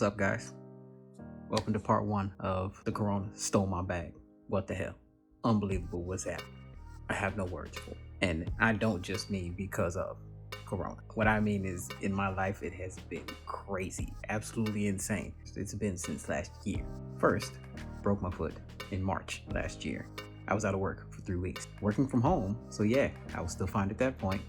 What's up, guys? Welcome to part one of the Corona Stole My Bag. What the hell? Unbelievable what's happening. I have no words for it. And I don't just mean because of Corona. What I mean is, in my life, it has been crazy, absolutely insane. It's been since last year. First, broke my foot in March last year. I was out of work for 3 weeks, working from home. So yeah, I was still fine at that point.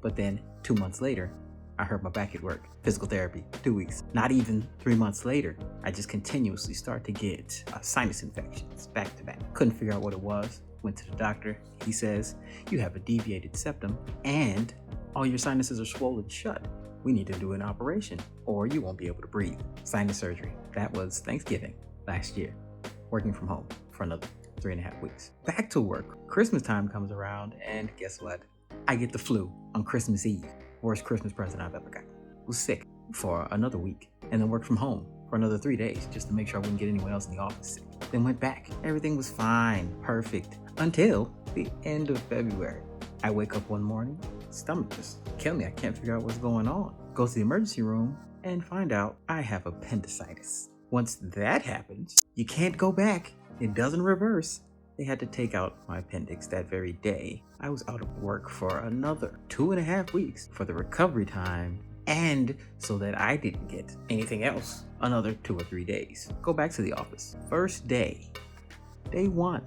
But then 2 months later, I hurt my back at work. Physical therapy, 2 weeks. Not even 3 months later, I just continuously start to get sinus infections back to back. Couldn't figure out what it was. Went to the doctor. He says, you have a deviated septum and all your sinuses are swollen shut. We need to do an operation or you won't be able to breathe. Sinus surgery. That was Thanksgiving last year. Working from home for another 3.5 weeks. Back to work. Christmas time comes around and guess what? I get the flu on Christmas Eve. Worst Christmas present I've ever got. Was sick for another week and then worked from home for another 3 days just to make sure I wouldn't get anyone else in the office sick. Then went back. Everything was fine, perfect, until the end of February. I wake up one morning, stomach just kill me. I can't figure out what's going on. Go to the emergency room and find out I have appendicitis. Once that happens, you can't go back. It doesn't reverse. They had to take out my appendix that very day. I was out of work for another 2.5 weeks for the recovery time and so that I didn't get anything else another 2 or 3 days. Go back to the office. First day one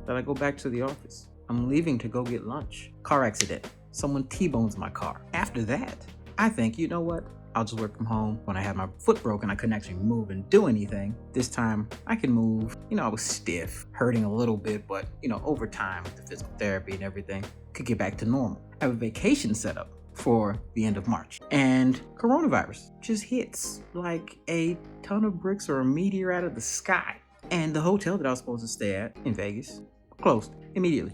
that I go back to the office. I'm leaving to go get lunch. Car accident. Someone T-bones my car. After that, I think, you know what? I'll just work from home. When I had my foot broken, I couldn't actually move and do anything. This time I can move. I was stiff, hurting a little bit, but over time with the physical therapy and everything, could get back to normal. I have a vacation set up for the end of March. And coronavirus just hits like a ton of bricks or a meteor out of the sky. And the hotel that I was supposed to stay at in Vegas closed immediately.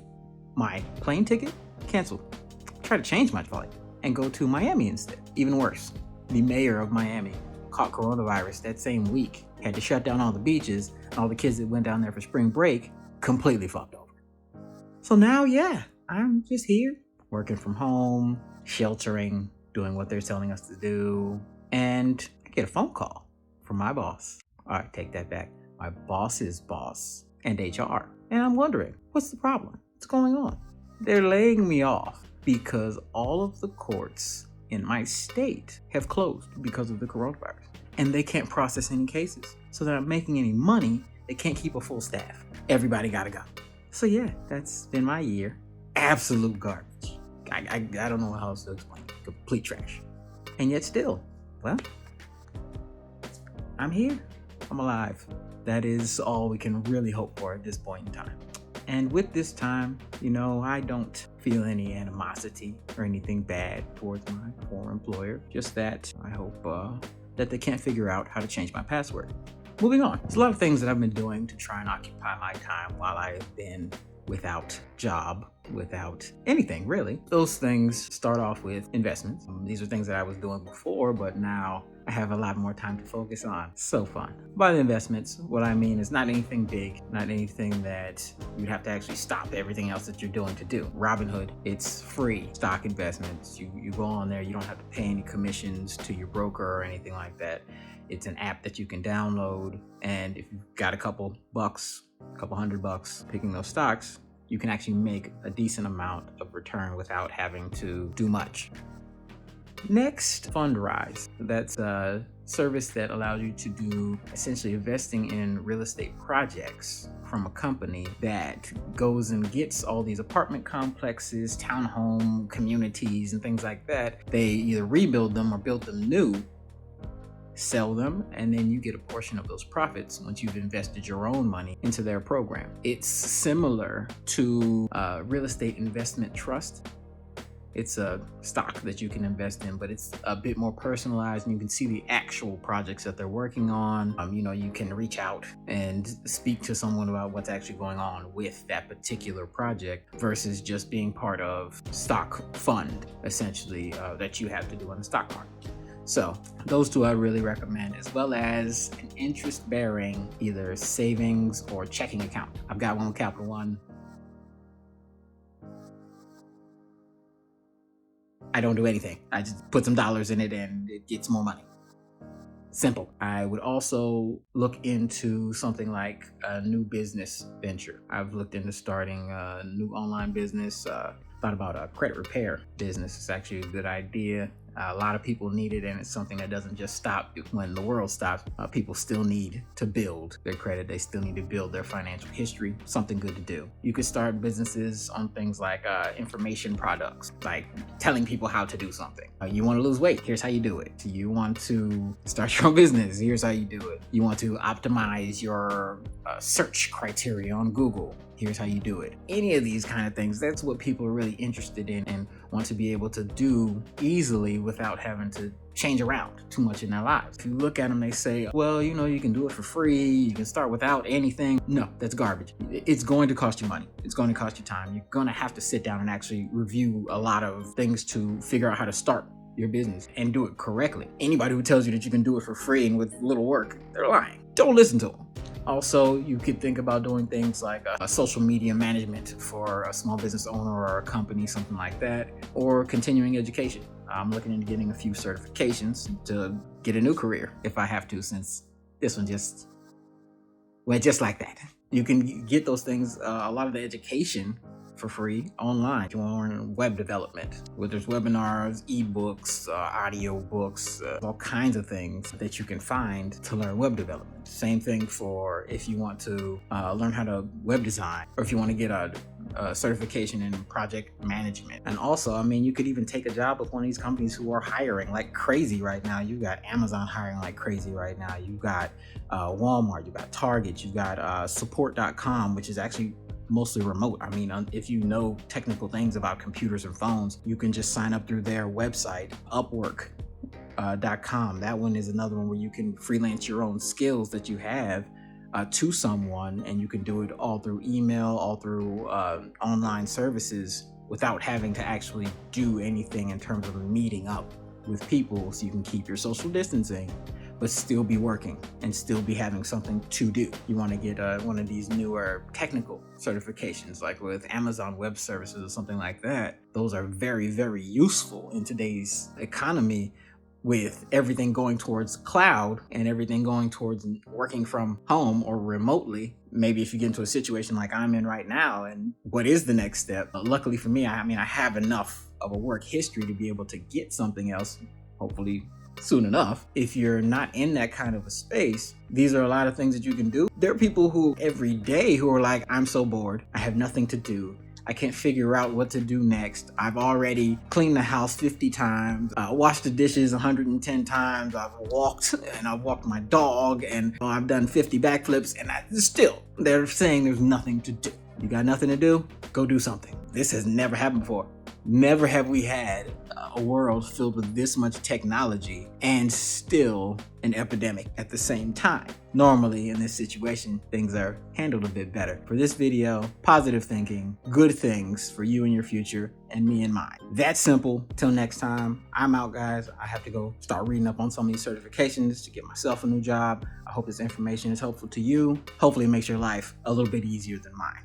My plane ticket canceled. Try to change my flight and go to Miami instead. Even worse. The mayor of Miami caught coronavirus that same week, had to shut down all the beaches, and all the kids that went down there for spring break completely fucked over. So now, I'm just here, working from home, sheltering, doing what they're telling us to do, and I get a phone call from my boss. All right, take that back. My boss's boss and HR. And I'm wondering, what's the problem? What's going on? They're laying me off because all of the courts in my state have closed because of the coronavirus and they can't process any cases. So they're not making any money. They can't keep a full staff. Everybody gotta go. So that's been my year. Absolute garbage. I don't know how else to explain it. Complete trash. And yet still, well, I'm here. I'm alive. That is all we can really hope for at this point in time. And with this time, I don't feel any animosity or anything bad towards my former employer. Just that I hope that they can't figure out how to change my password. Moving on. There's a lot of things that I've been doing to try and occupy my time while I have been without job, without anything really. Those things start off with investments. These are things that I was doing before, but now I have a lot more time to focus on. So fun. By the investments, what I mean is not anything big, not anything that you'd have to actually stop everything else that you're doing to do. Robinhood, it's free stock investments. You go on there, you don't have to pay any commissions to your broker or anything like that. It's an app that you can download, and if you've got a couple $100 picking those stocks, you can actually make a decent amount of return without having to do much. Next, Fundrise. That's a service that allows you to do essentially investing in real estate projects from a company that goes and gets all these apartment complexes, townhome communities, and things like that. They either rebuild them or build them new, sell them, and then you get a portion of those profits once you've invested your own money into their program. It's similar to real estate investment trust. It's a stock that you can invest in, but it's a bit more personalized and you can see the actual projects that they're working on. You can reach out and speak to someone about what's actually going on with that particular project versus just being part of stock fund, essentially, that you have to do on the stock market. So those two I really recommend, as well as an interest-bearing either savings or checking account. I've got one with Capital One. I don't do anything. I just put some dollars in it and it gets more money. Simple. I would also look into something like a new business venture. I've looked into starting a new online business. Thought about a credit repair business. It's actually a good idea. A lot of people need it, and it's something that doesn't just stop when the world stops. People still need to build their credit. They still need to build their financial history. Something good to do. You could start businesses on things like information products, like telling people how to do something. You want to lose weight? Here's how you do it. You want to start your own business? Here's how you do it. You want to optimize your search criteria on Google? Here's how you do it. Any of these kind of things, that's what people are really interested in and want to be able to do easily without having to change around too much in their lives. If you look at them, they say, well, you can do it for free. You can start without anything. No, that's garbage. It's going to cost you money. It's going to cost you time. You're going to have to sit down and actually review a lot of things to figure out how to start your business and do it correctly. Anybody who tells you that you can do it for free and with little work, they're lying. Don't listen to them. Also, you could think about doing things like social media management for a small business owner or a company, something like that, or continuing education. I'm looking into getting a few certifications to get a new career if I have to, since this one just went just like that. You can get those things, a lot of the education for free online. If you want to learn web development, where there's webinars, ebooks, audio books, all kinds of things that you can find to learn web development. Same thing for if you want to learn how to web design, or if you want to get a certification in project management. And also, you could even take a job with one of these companies who are hiring like crazy right now. You got Amazon hiring like crazy right now. You got Walmart, you got Target, you got support.com, which is actually mostly remote. If you know technical things about computers and phones, you can just sign up through their website. Upwork.com. That one is another one where you can freelance your own skills that you have to someone, and you can do it all through email, all through online services without having to actually do anything in terms of meeting up with people, so you can keep your social distancing but still be working and still be having something to do. You want to get one of these newer technical certifications, like with Amazon Web Services or something like that. Those are very, very useful in today's economy, with everything going towards cloud and everything going towards working from home or remotely. Maybe if you get into a situation like I'm in right now, and what is the next step? Luckily for me, I have enough of a work history to be able to get something else, hopefully soon enough. If you're not in that kind of a space, these are a lot of things that you can do. There are people who every day who are like, I'm so bored. I have nothing to do. I can't figure out what to do next. I've already cleaned the house 50 times, washed the dishes 110 times. I've walked my dog, and I've done 50 backflips, and still they're saying there's nothing to do. You got nothing to do? Go do something. This has never happened before. Never have we had a world filled with this much technology and still an epidemic at the same time. Normally in this situation, things are handled a bit better. For this video, positive thinking, good things for you and your future, and me and mine. That's simple. Till next time, I'm out, guys. I have to go start reading up on some of these certifications to get myself a new job. I hope this information is helpful to you. Hopefully it makes your life a little bit easier than mine.